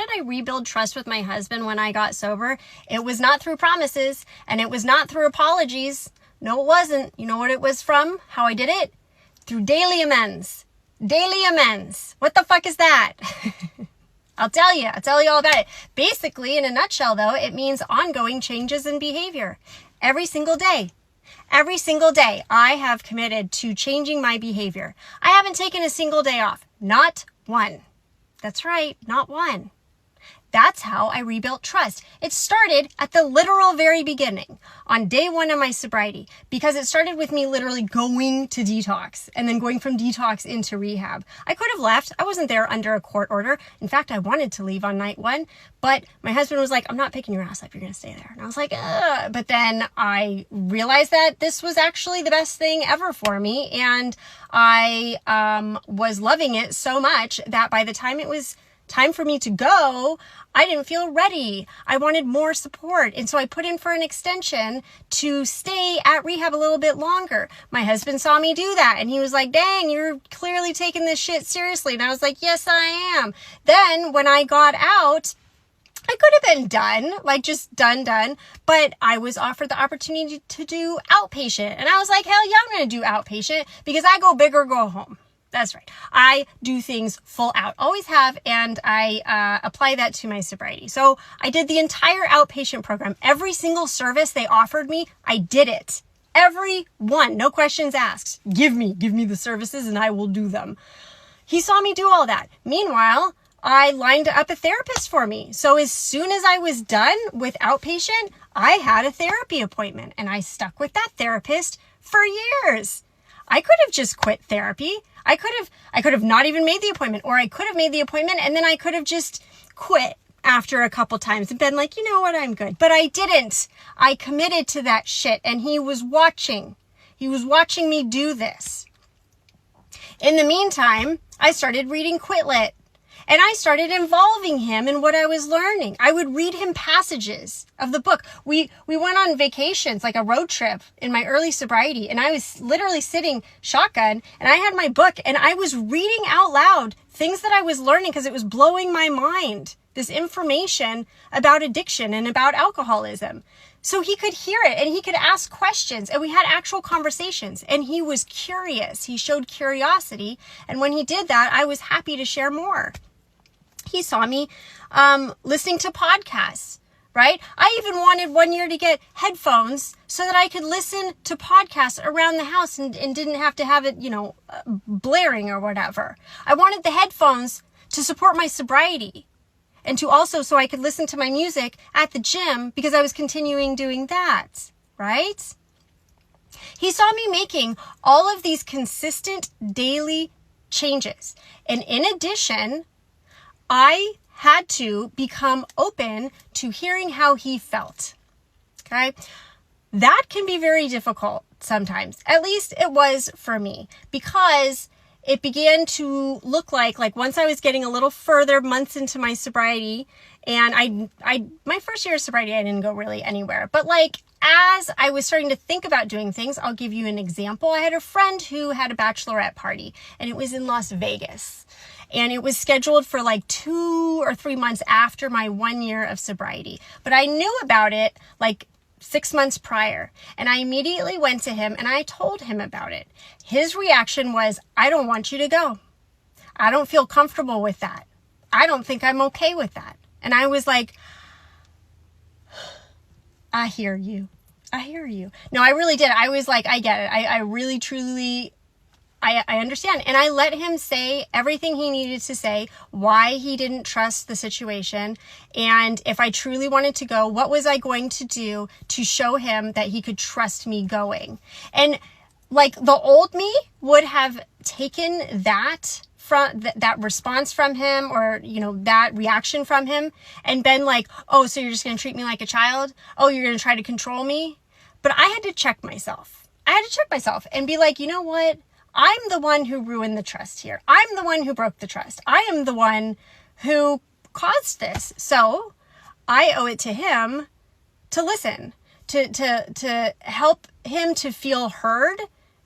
did I rebuild trust with my husband when I got sober? It was not through promises, and it was not through apologies. No, it wasn't. You know what it was from? How I did it? Through daily amends. Daily amends. What the fuck is that? I'll tell you all about it. Basically, in a nutshell though, it means ongoing changes in behavior. Every single day. Every single day, I have committed to changing my behavior. I haven't taken a single day off. Not one. That's right, not one. That's how I rebuilt trust. It started at the literal very beginning, on day one of my sobriety, because it started with me literally going to detox and then going from detox into rehab. I could have left. I wasn't there under a court order. In fact, I wanted to leave on night one, but my husband was like, I'm not picking your ass up. You're going to stay there. And I was like, ugh. But then I realized that this was actually the best thing ever for me. And I was loving it so much that by the time it was time for me to go, I didn't feel ready. I wanted more support. And so I put in for an extension to stay at rehab a little bit longer. My husband saw me do that and he was like, dang, you're clearly taking this shit seriously. And I was like, yes, I am. Then when I got out, I could have been done, like just done, but I was offered the opportunity to do outpatient. And I was like, hell yeah, I'm going to do outpatient because I go big or go home. That's right. I do things full out, always have, and I apply that to my sobriety. So I did the entire outpatient program. Every single service they offered me, I did it. Every one, no questions asked. Give me the services and I will do them. He saw me do all that. Meanwhile, I lined up a therapist for me. So as soon as I was done with outpatient, I had a therapy appointment and I stuck with that therapist for years. I could have just quit therapy. I could have not even made the appointment, or I could have made the appointment and then I could have just quit after a couple times and been like, you know what, I'm good. But I didn't. I committed to that shit and he was watching. He was watching me do this. In the meantime, I started reading Quit Lit. And I started involving him in what I was learning. I would read him passages of the book. We went on vacations, like a road trip in my early sobriety. And I was literally sitting shotgun and I had my book and I was reading out loud things that I was learning because it was blowing my mind. This information about addiction and about alcoholism. So he could hear it and he could ask questions and we had actual conversations and he was curious. He showed curiosity. And when he did that, I was happy to share more. He saw me listening to podcasts, right? I even wanted one year to get headphones so that I could listen to podcasts around the house and didn't have to have it, blaring or whatever. I wanted the headphones to support my sobriety and to also so I could listen to my music at the gym because I was continuing doing that, right? He saw me making all of these consistent daily changes. And in addition, I had to become open to hearing how he felt. Okay. That can be very difficult sometimes. At least it was for me because it began to look like once I was getting a little further months into my sobriety and my first year of sobriety, I didn't go really anywhere, but as I was starting to think about doing things, I'll give you an example. I had a friend who had a bachelorette party and it was in Las Vegas. And it was scheduled for 2 or 3 months after my 1 year of sobriety. But I knew about it 6 months prior. And I immediately went to him and I told him about it. His reaction was, I don't want you to go. I don't feel comfortable with that. I don't think I'm okay with that. And I was like, I hear you. I hear you. No, I really did. I was like, I get it. I really, truly I understand. And I let him say everything he needed to say, why he didn't trust the situation. And if I truly wanted to go, what was I going to do to show him that he could trust me going? And the old me would have taken that from that response from him or, that reaction from him and been like, oh, so you're just going to treat me like a child? Oh, you're going to try to control me? But I had to check myself. And be like, you know what? I'm the one who ruined the trust here. I'm the one who broke the trust. I am the one who caused this. So I owe it to him to listen, to help him to feel heard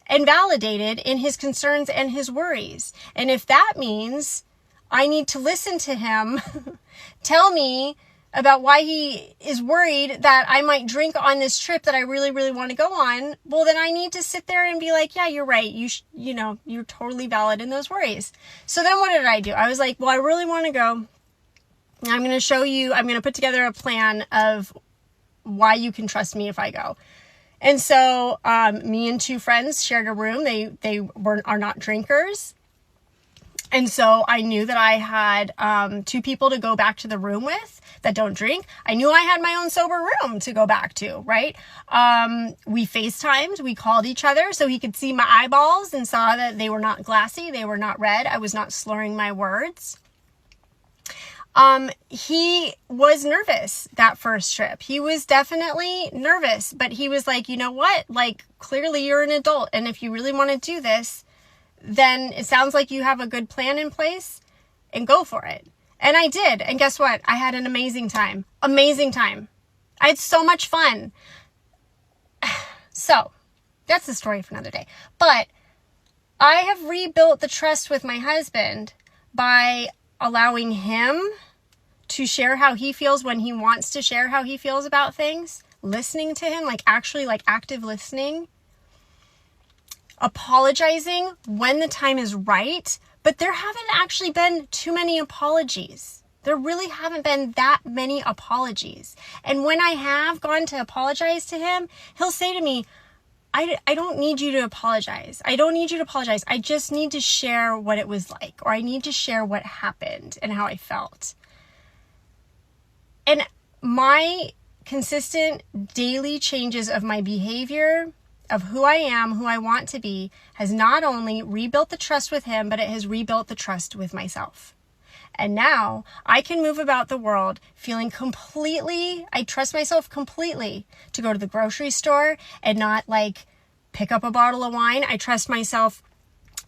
and validated in his concerns and his worries. And if that means I need to listen to him tell me about why he is worried that I might drink on this trip that I really, really want to go on, well, then I need to sit there and be like, yeah, you're right. You're totally valid in those worries. So then what did I do? I was like, well, I really want to go. I'm going to show you, I'm going to put together a plan of why you can trust me if I go. And so, me and two friends shared a room. They are not drinkers. And so I knew that I had, two people to go back to the room with that don't drink. I knew I had my own sober room to go back to, right? We FaceTimed, we called each other so he could see my eyeballs and saw that they were not glassy. They were not red. I was not slurring my words. He was nervous that first trip. He was definitely nervous, but he was like, you know what? Like, clearly you're an adult. And if you really want to do this, then it sounds like you have a good plan in place and go for it. And I did. And guess what? I had an amazing time. Amazing time. I had so much fun. So that's the story for another day. But I have rebuilt the trust with my husband by allowing him to share how he feels when he wants to share how he feels about things, listening to him, like actually like active listening, apologizing when the time is right. But there haven't actually been too many apologies. There really haven't been that many apologies. And when I have gone to apologize to him, he'll say to me, I don't need you to apologize. I don't need you to apologize. I just need to share what it was like, or I need to share what happened and how I felt. And my consistent daily changes of my behavior, of who I am, who I want to be, has not only rebuilt the trust with him, but it has rebuilt the trust with myself. And now I can move about the world feeling I trust myself completely to go to the grocery store and not like pick up a bottle of wine. I trust myself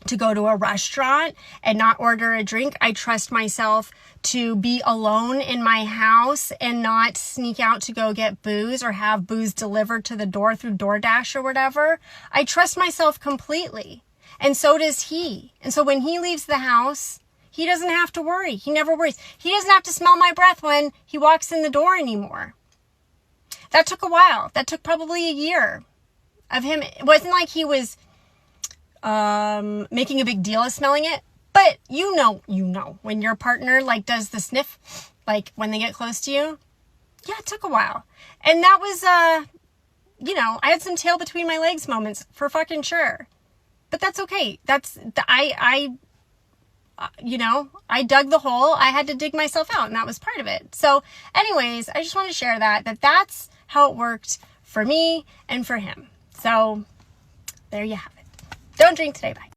to go to a restaurant and not order a drink. I trust myself to be alone in my house and not sneak out to go get booze or have booze delivered to the door through DoorDash or whatever. I trust myself completely. And so does he. And so when he leaves the house, he doesn't have to worry. He never worries. He doesn't have to smell my breath when he walks in the door anymore. That took a while. That took probably a year of him. It wasn't like he was making a big deal of smelling it. But you know, when your partner like does the sniff, like when they get close to you, yeah, it took a while. And that was, I had some tail between my legs moments for fucking sure. But that's okay. I dug the hole. I had to dig myself out, and that was part of it. So anyways, I just want to share that's how it worked for me and for him. So there you have it. Don't drink today. Bye.